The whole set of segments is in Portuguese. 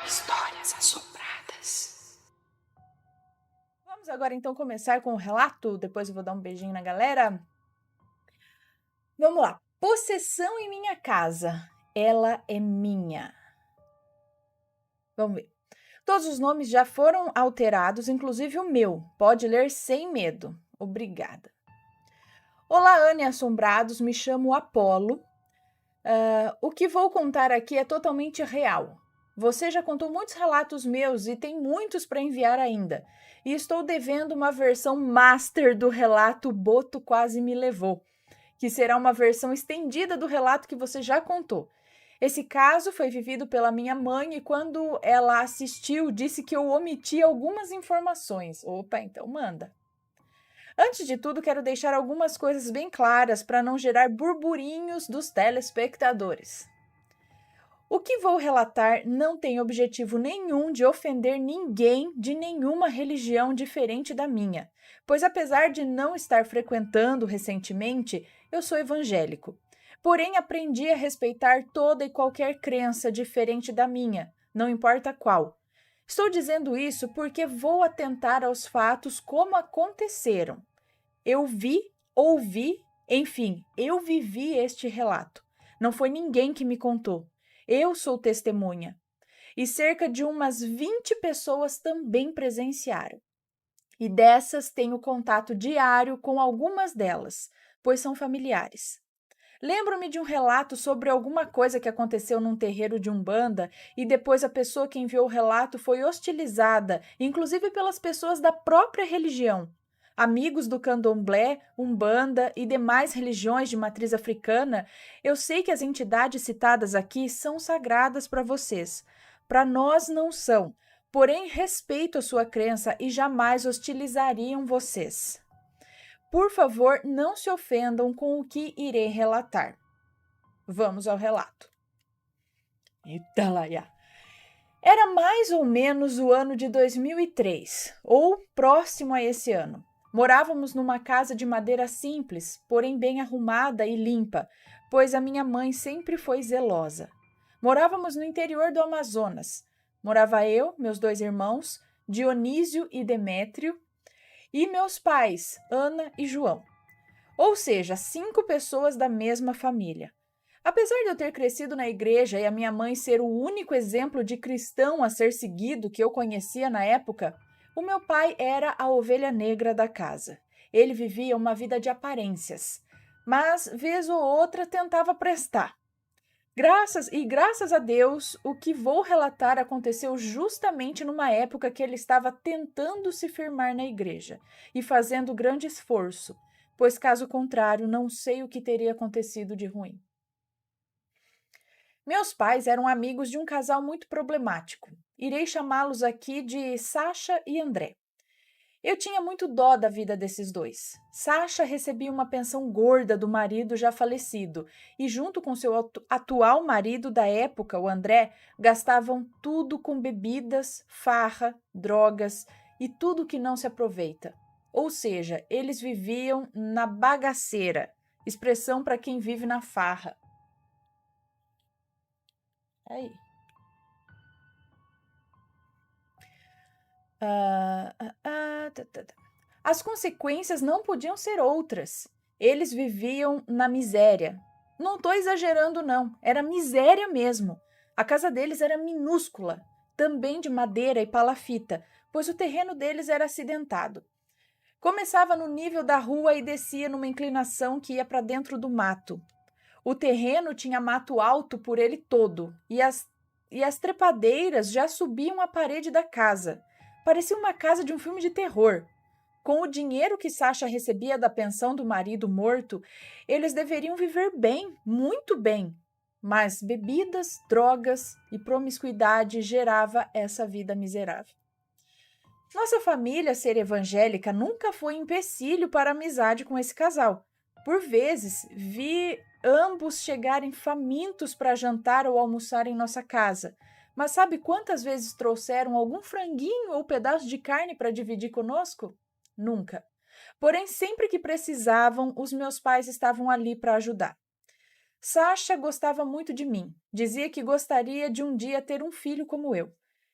Histórias assombradas. Vamos agora então começar com o relato, depois eu vou dar um beijinho na galera. Vamos lá. Possessão em minha casa. Ela é minha. Vamos ver. Todos os nomes já foram alterados, inclusive o meu. Pode ler sem medo. Obrigada. Olá, Anne assombrados, me chamo Apolo. O que vou contar aqui é totalmente real. Você já contou muitos relatos meus e tem muitos para enviar ainda. E estou devendo uma versão master do relato Boto Quase Me Levou, que será uma versão estendida do relato que você já contou. Esse caso foi vivido pela minha mãe e quando ela assistiu, disse que eu omiti algumas informações. Opa, então manda. Antes de tudo, quero deixar algumas coisas bem claras para não gerar burburinhos dos telespectadores. O que vou relatar não tem objetivo nenhum de ofender ninguém de nenhuma religião diferente da minha, pois apesar de não estar frequentando recentemente, eu sou evangélico. Porém, aprendi a respeitar toda e qualquer crença diferente da minha, não importa qual. Estou dizendo isso porque vou atentar aos fatos como aconteceram. Eu vi, ouvi, enfim, eu vivi este relato. Não foi ninguém que me contou. Eu sou testemunha. E cerca de umas 20 pessoas também presenciaram. E dessas tenho contato diário com algumas delas, pois são familiares. Lembro-me de um relato sobre alguma coisa que aconteceu num terreiro de Umbanda e depois a pessoa que enviou o relato foi hostilizada, inclusive pelas pessoas da própria religião. Amigos do candomblé, Umbanda e demais religiões de matriz africana, eu sei que as entidades citadas aqui são sagradas para vocês. Para nós não são, porém respeito a sua crença e jamais hostilizariam vocês. Por favor, não se ofendam com o que irei relatar. Vamos ao relato. Eita, Laia! Era mais ou menos o ano de 2003, ou próximo a esse ano. Morávamos numa casa de madeira simples, porém bem arrumada e limpa, pois a minha mãe sempre foi zelosa. Morávamos no interior do Amazonas. Morava eu, meus 2 irmãos, Dionísio e Demétrio, e meus pais, Ana e João. Ou seja, 5 pessoas da mesma família. Apesar de eu ter crescido na igreja e a minha mãe ser o único exemplo de cristão a ser seguido que eu conhecia na época, o meu pai era a ovelha negra da casa. Ele vivia uma vida de aparências, mas vez ou outra tentava prestar. Graças a Deus, o que vou relatar aconteceu justamente numa época que ele estava tentando se firmar na igreja e fazendo grande esforço, pois caso contrário, não sei o que teria acontecido de ruim. Meus pais eram amigos de um casal muito problemático. Irei chamá-los aqui de Sasha e André. Eu tinha muito dó da vida desses dois. Sasha recebia uma pensão gorda do marido já falecido e, junto com seu atual marido da época, o André, gastavam tudo com bebidas, farra, drogas e tudo que não se aproveita. Ou seja, eles viviam na bagaceira, expressão para quem vive na farra. Aí. As consequências não podiam ser outras. Eles viviam na miséria. Não estou exagerando, não. Era miséria mesmo. A casa deles era minúscula, também de madeira e palafita, pois o terreno deles era acidentado. Começava no nível da rua e descia numa inclinação que ia para dentro do mato. O terreno tinha mato alto por ele todo, e as trepadeiras já subiam a parede da casa. Parecia uma casa de um filme de terror. Com o dinheiro que Sasha recebia da pensão do marido morto, eles deveriam viver bem, muito bem. Mas bebidas, drogas e promiscuidade gerava essa vida miserável. Nossa família ser evangélica nunca foi empecilho para a amizade com esse casal. Por vezes, vi ambos chegarem famintos para jantar ou almoçar em nossa casa. Mas sabe quantas vezes trouxeram algum franguinho ou pedaço de carne para dividir conosco? Nunca. Porém, sempre que precisavam, os meus pais estavam ali para ajudar. Sasha gostava muito de mim. Dizia que gostaria de um dia ter um filho como eu.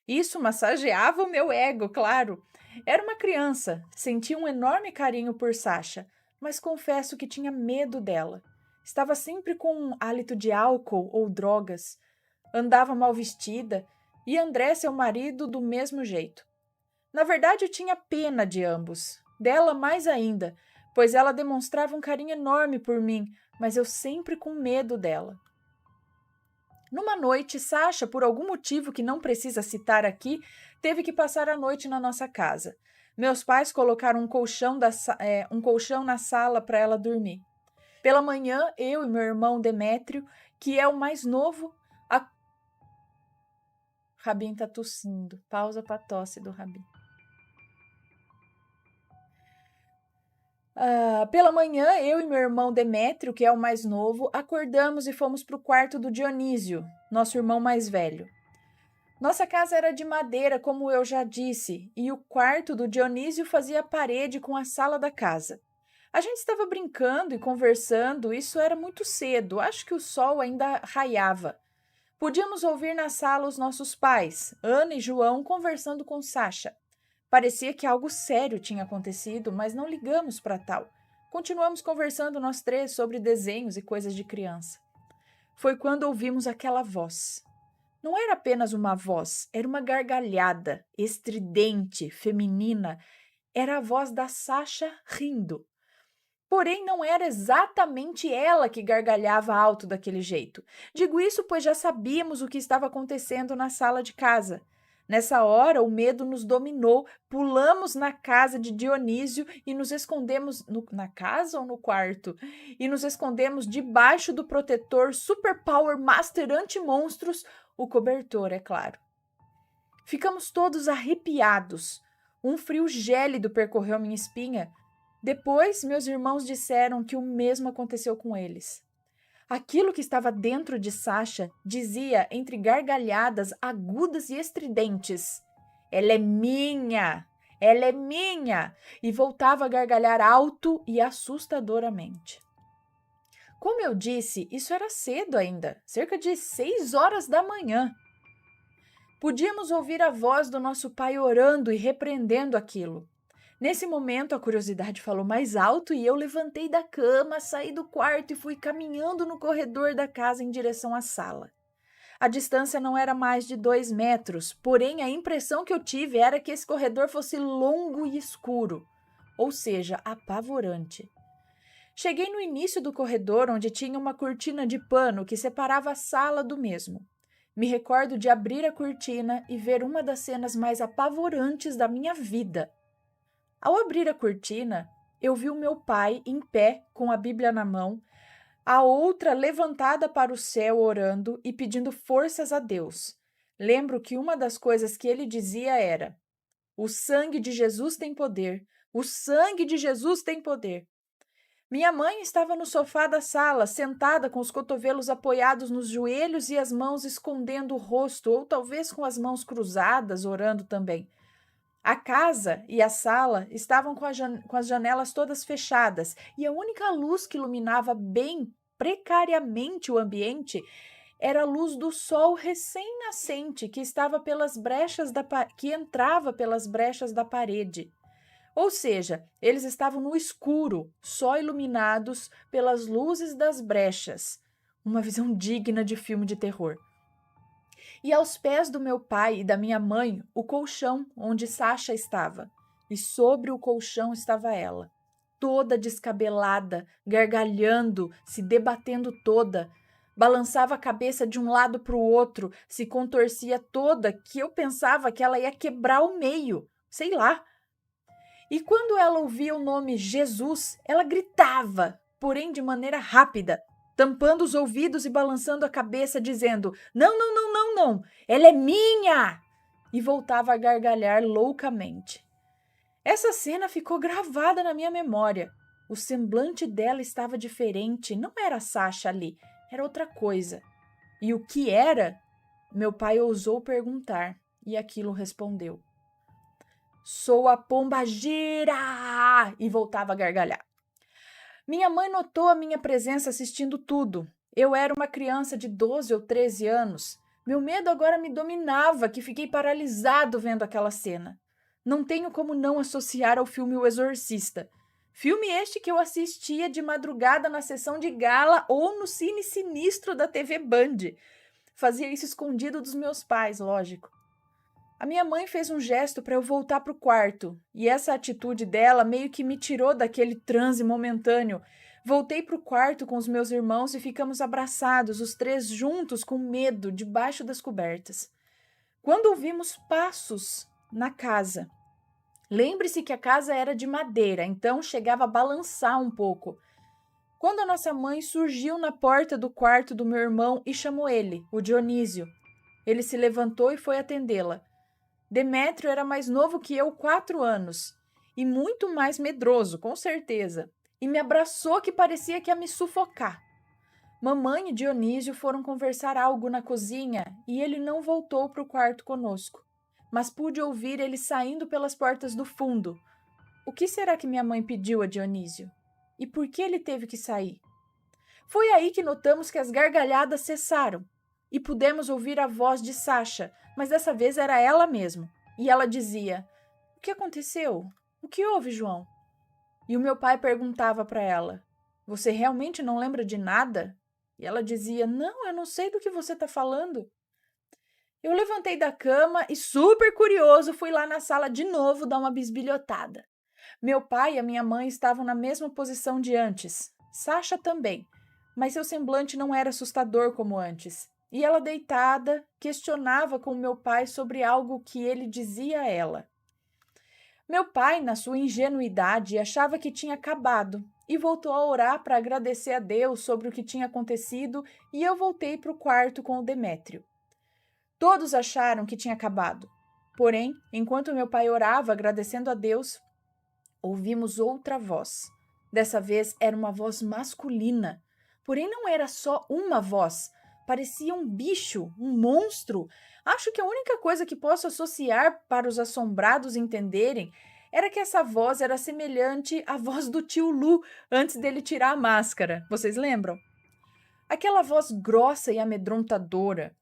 Isso massageava o meu ego, claro. Era uma criança, sentia um enorme carinho por Sasha, mas confesso que tinha medo dela. Estava sempre com um hálito de álcool ou drogas. Andava mal vestida e André, seu marido, do mesmo jeito. Na verdade, eu tinha pena de ambos, dela mais ainda, pois ela demonstrava um carinho enorme por mim, mas eu sempre com medo dela. Numa noite, Sasha, por algum motivo que não precisa citar aqui, teve que passar a noite na nossa casa. Meus pais colocaram um colchão na sala para ela dormir. Pela manhã, eu e meu irmão Demétrio, que é o mais novo, Rabin tá tossindo. Pausa para tosse do Rabin. Pela manhã, eu e meu irmão Demétrio, que é o mais novo, acordamos e fomos para o quarto do Dionísio, nosso irmão mais velho. Nossa casa era de madeira, como eu já disse, e o quarto do Dionísio fazia parede com a sala da casa. A gente estava brincando e conversando, isso era muito cedo, acho que o sol ainda raiava. Podíamos ouvir na sala os nossos pais, Ana e João, conversando com Sasha. Parecia que algo sério tinha acontecido, mas não ligamos para tal. Continuamos conversando nós três sobre desenhos e coisas de criança. Foi quando ouvimos aquela voz. Não era apenas uma voz, era uma gargalhada, estridente, feminina. Era a voz da Sasha rindo. Porém, não era exatamente ela que gargalhava alto daquele jeito. Digo isso pois já sabíamos o que estava acontecendo na sala de casa. Nessa hora, o medo nos dominou, pulamos na casa de Dionísio e nos escondemos... na casa ou no quarto? E nos escondemos debaixo do protetor Super Power Master Anti-Monstros, o cobertor, é claro. Ficamos todos arrepiados. Um frio gélido percorreu minha espinha. Depois, meus irmãos disseram que o mesmo aconteceu com eles. Aquilo que estava dentro de Sasha dizia, entre gargalhadas agudas e estridentes: "Ela é minha! Ela é minha!" E voltava a gargalhar alto e assustadoramente. Como eu disse, isso era cedo ainda, cerca de 6 horas da manhã. Podíamos ouvir a voz do nosso pai orando e repreendendo aquilo. Nesse momento, a curiosidade falou mais alto e eu levantei da cama, saí do quarto e fui caminhando no corredor da casa em direção à sala. A distância não era mais de 2 metros, porém a impressão que eu tive era que esse corredor fosse longo e escuro, ou seja, apavorante. Cheguei no início do corredor, onde tinha uma cortina de pano que separava a sala do mesmo. Me recordo de abrir a cortina e ver uma das cenas mais apavorantes da minha vida. Ao abrir a cortina, eu vi o meu pai em pé, com a Bíblia na mão, a outra levantada para o céu orando e pedindo forças a Deus. Lembro que uma das coisas que ele dizia era: "O sangue de Jesus tem poder, o sangue de Jesus tem poder." Minha mãe estava no sofá da sala, sentada com os cotovelos apoiados nos joelhos e as mãos escondendo o rosto, ou talvez com as mãos cruzadas, orando também. A casa e a sala estavam com as janelas todas fechadas e a única luz que iluminava bem precariamente o ambiente era a luz do sol recém-nascente que estava que entrava pelas brechas da parede. Ou seja, eles estavam no escuro, só iluminados pelas luzes das brechas. Uma visão digna de filme de terror. E aos pés do meu pai e da minha mãe, o colchão onde Sasha estava. E sobre o colchão estava ela, toda descabelada, gargalhando, se debatendo toda. Balançava a cabeça de um lado para o outro, se contorcia toda, que eu pensava que ela ia quebrar o meio, sei lá. E quando ela ouvia o nome Jesus, ela gritava, porém de maneira rápida, tampando os ouvidos e balançando a cabeça, dizendo: "Não, não, não, não, não, ela é minha!" E voltava a gargalhar loucamente. Essa cena ficou gravada na minha memória. O semblante dela estava diferente, não era a Sasha ali, era outra coisa. E o que era? Meu pai ousou perguntar, e aquilo respondeu: "Sou a pombagira!" E voltava a gargalhar. Minha mãe notou a minha presença assistindo tudo. Eu era uma criança de 12 ou 13 anos. Meu medo agora me dominava, que fiquei paralisado vendo aquela cena. Não tenho como não associar ao filme O Exorcista. Filme este que eu assistia de madrugada na sessão de gala ou no Cine Sinistro da TV Band. Fazia isso escondido dos meus pais, lógico. A minha mãe fez um gesto para eu voltar para o quarto, e essa atitude dela meio que me tirou daquele transe momentâneo. Voltei para o quarto com os meus irmãos e ficamos abraçados, os três juntos, com medo, debaixo das cobertas. Quando ouvimos passos na casa. Lembre-se que a casa era de madeira, então chegava a balançar um pouco. Quando a nossa mãe surgiu na porta do quarto do meu irmão e chamou ele, o Dionísio. Ele se levantou e foi atendê-la. Demétrio era mais novo que eu 4 anos, e muito mais medroso, com certeza, e me abraçou que parecia que ia me sufocar. Mamãe e Dionísio foram conversar algo na cozinha e ele não voltou para o quarto conosco, mas pude ouvir ele saindo pelas portas do fundo. O que será que minha mãe pediu a Dionísio? E por que ele teve que sair? Foi aí que notamos que as gargalhadas cessaram e pudemos ouvir a voz de Sasha, mas dessa vez era ela mesma. E ela dizia: "O que aconteceu? O que houve, João?" E o meu pai perguntava para ela: "Você realmente não lembra de nada?" E ela dizia: "Não, eu não sei do que você está falando." Eu levantei da cama e, super curioso, fui lá na sala de novo dar uma bisbilhotada. Meu pai e a minha mãe estavam na mesma posição de antes. Sasha também, mas seu semblante não era assustador como antes. E ela, deitada, questionava com meu pai sobre algo que ele dizia a ela. Meu pai, na sua ingenuidade, achava que tinha acabado e voltou a orar para agradecer a Deus sobre o que tinha acontecido, e eu voltei para o quarto com o Demétrio. Todos acharam que tinha acabado. Porém, enquanto meu pai orava agradecendo a Deus, ouvimos outra voz. Dessa vez era uma voz masculina. Porém, não era só uma voz. Parecia um bicho, um monstro. Acho que a única coisa que posso associar para os assombrados entenderem era que essa voz era semelhante à voz do tio Lu antes dele tirar a máscara. Vocês lembram? Aquela voz grossa e amedrontadora.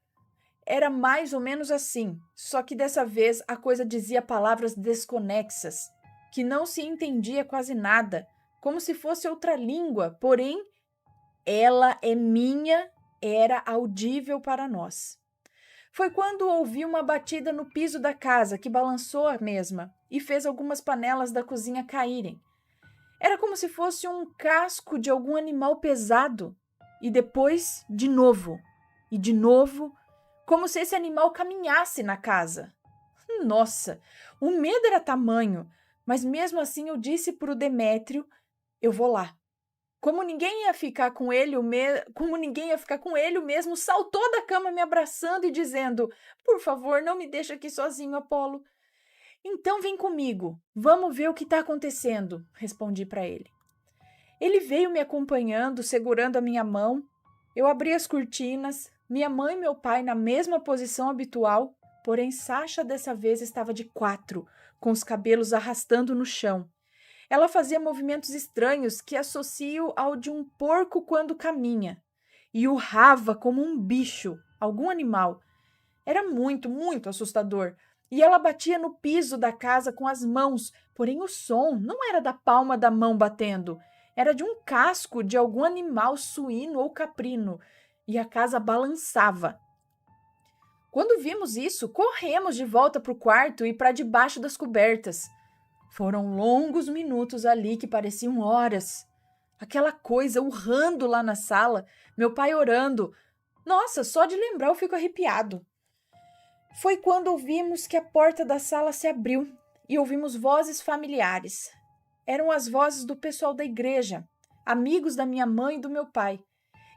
Era mais ou menos assim, só que dessa vez a coisa dizia palavras desconexas, que não se entendia quase nada, como se fosse outra língua, porém, ela é minha, era audível para nós. Foi quando ouvi uma batida no piso da casa que balançou a mesma e fez algumas panelas da cozinha caírem. Era como se fosse um casco de algum animal pesado. E depois, de novo, e de novo, como se esse animal caminhasse na casa. Nossa, o medo era tamanho, mas mesmo assim eu disse para o Demétrio: "Eu vou lá." Como ninguém ia ficar com ele, o mesmo saltou da cama me abraçando e dizendo: "Por favor, não me deixe aqui sozinho, Apolo." "Então vem comigo, vamos ver o que está acontecendo", respondi para ele. Ele veio me acompanhando, segurando a minha mão. Eu abri as cortinas, minha mãe e meu pai na mesma posição habitual, porém Sasha dessa vez estava de 4, com os cabelos arrastando no chão. Ela fazia movimentos estranhos que associo ao de um porco quando caminha, e urrava como um bicho, algum animal. Era muito, muito assustador, e ela batia no piso da casa com as mãos, porém o som não era da palma da mão batendo, era de um casco de algum animal suíno ou caprino, e a casa balançava. Quando vimos isso, corremos de volta para o quarto e para debaixo das cobertas. Foram longos minutos ali que pareciam horas. Aquela coisa urrando lá na sala, meu pai orando. Nossa, só de lembrar eu fico arrepiado. Foi quando ouvimos que a porta da sala se abriu e ouvimos vozes familiares. Eram as vozes do pessoal da igreja, amigos da minha mãe e do meu pai.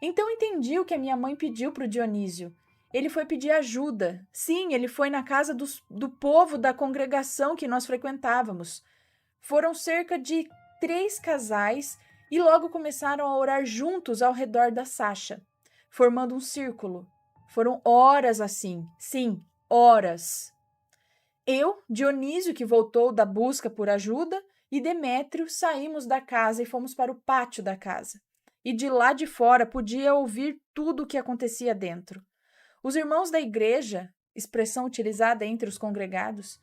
Então entendi o que a minha mãe pediu para o Dionísio. Ele foi pedir ajuda. Sim, ele foi na casa do povo da congregação que nós frequentávamos. Foram cerca de 3 casais e logo começaram a orar juntos ao redor da Sasha, formando um círculo. Foram horas assim, sim, horas. Eu, Dionísio, que voltou da busca por ajuda, e Demétrio saímos da casa e fomos para o pátio da casa. E de lá de fora podia ouvir tudo o que acontecia dentro. Os irmãos da igreja, expressão utilizada entre os congregados,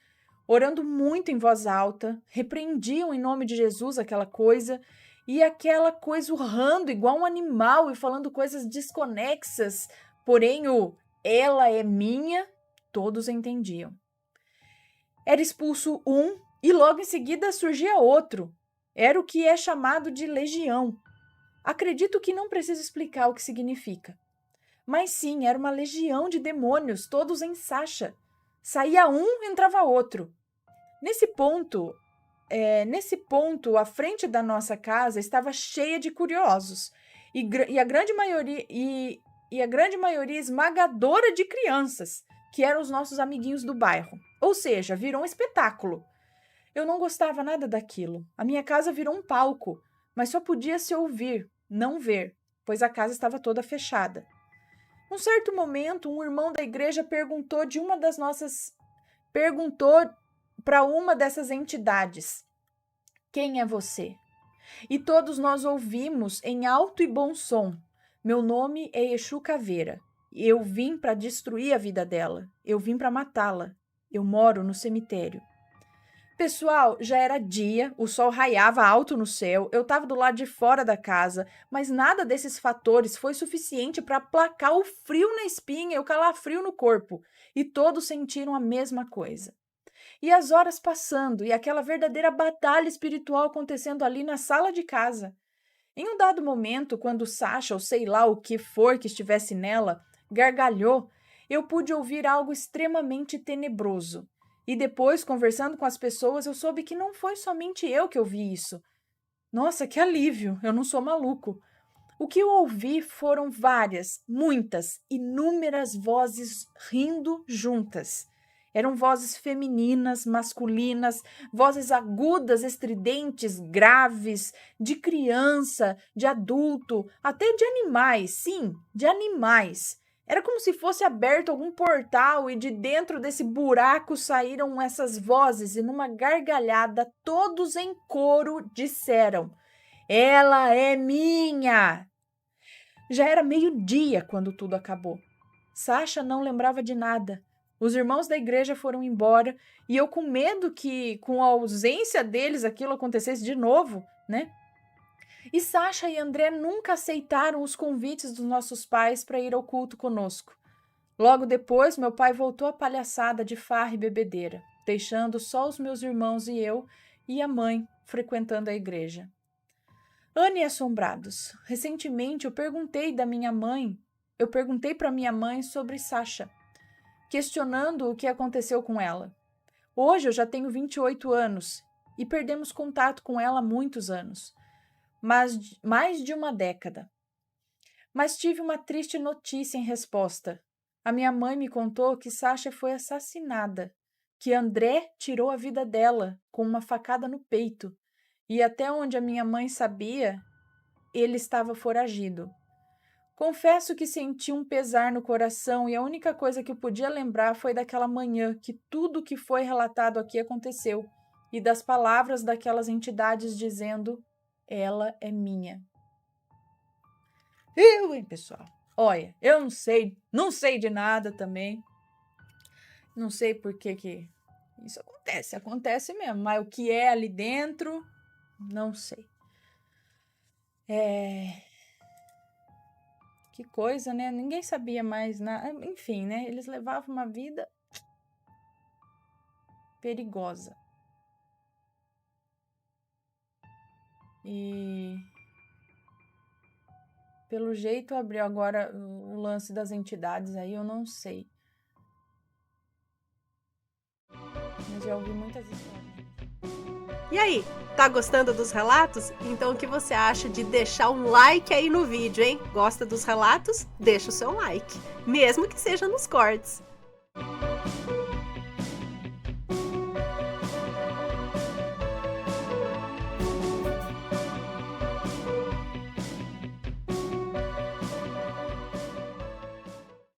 orando muito em voz alta, repreendiam em nome de Jesus aquela coisa, e aquela coisa urrando igual um animal e falando coisas desconexas, porém ela é minha, todos entendiam. Era expulso um e logo em seguida surgia outro. Era o que é chamado de legião. Acredito que não preciso explicar o que significa. Mas sim, era uma legião de demônios, todos em Sasha. Saía um, entrava outro. Nesse ponto, a frente da nossa casa estava cheia de curiosos. E a grande maioria esmagadora de crianças, que eram os nossos amiguinhos do bairro. Ou seja, virou um espetáculo. Eu não gostava nada daquilo. A minha casa virou um palco, mas só podia se ouvir, não ver, pois a casa estava toda fechada. Num certo momento, um irmão da igreja perguntou para uma dessas entidades: "Quem é você?" E todos nós ouvimos em alto e bom som: "Meu nome é Exu Caveira. Eu vim para destruir a vida dela. Eu vim para matá-la. Eu moro no cemitério." Pessoal, já era dia, o sol raiava alto no céu, eu estava do lado de fora da casa, mas nada desses fatores foi suficiente para aplacar o frio na espinha e o calafrio no corpo, e todos sentiram a mesma coisa. E as horas passando, e aquela verdadeira batalha espiritual acontecendo ali na sala de casa. Em um dado momento, quando Sasha, ou sei lá o que for que estivesse nela, gargalhou, eu pude ouvir algo extremamente tenebroso. E depois, conversando com as pessoas, eu soube que não foi somente eu que ouvi isso. Nossa, que alívio! Eu não sou maluco. O que eu ouvi foram várias, muitas, inúmeras vozes rindo juntas. Eram vozes femininas, masculinas, vozes agudas, estridentes, graves, de criança, de adulto, até de animais, sim, de animais. Era como se fosse aberto algum portal e de dentro desse buraco saíram essas vozes e numa gargalhada todos em coro disseram: "Ela é minha!" Já era meio-dia quando tudo acabou. Sasha não lembrava de nada. Os irmãos da igreja foram embora e eu com medo que com a ausência deles aquilo acontecesse de novo, né? E Sasha e André nunca aceitaram os convites dos nossos pais para ir ao culto conosco. Logo depois, meu pai voltou à palhaçada de farra e bebedeira, deixando só os meus irmãos e eu e a mãe frequentando a igreja. Ana e assombrados, recentemente eu perguntei para minha mãe sobre Sasha, questionando o que aconteceu com ela. Hoje eu já tenho 28 anos e perdemos contato com ela há muitos anos. Mas mais de uma década. Mas tive uma triste notícia em resposta. A minha mãe me contou que Sasha foi assassinada, que André tirou a vida dela com uma facada no peito, e até onde a minha mãe sabia, ele estava foragido. Confesso que senti um pesar no coração e a única coisa que eu podia lembrar foi daquela manhã que tudo o que foi relatado aqui aconteceu, e das palavras daquelas entidades dizendo: "Ela é minha." Hein, pessoal? Olha, eu não sei de nada também. Não sei por que isso acontece mesmo, mas o que é ali dentro, não sei. Que coisa, né? Ninguém sabia mais nada. Enfim, né? Eles levavam uma vida perigosa. E pelo jeito abriu agora o lance das entidades aí, eu não sei. Mas já ouvi muitas histórias. E aí, tá gostando dos relatos? Então o que você acha de deixar um like aí no vídeo, hein? Gosta dos relatos? Deixa o seu like, mesmo que seja nos cortes.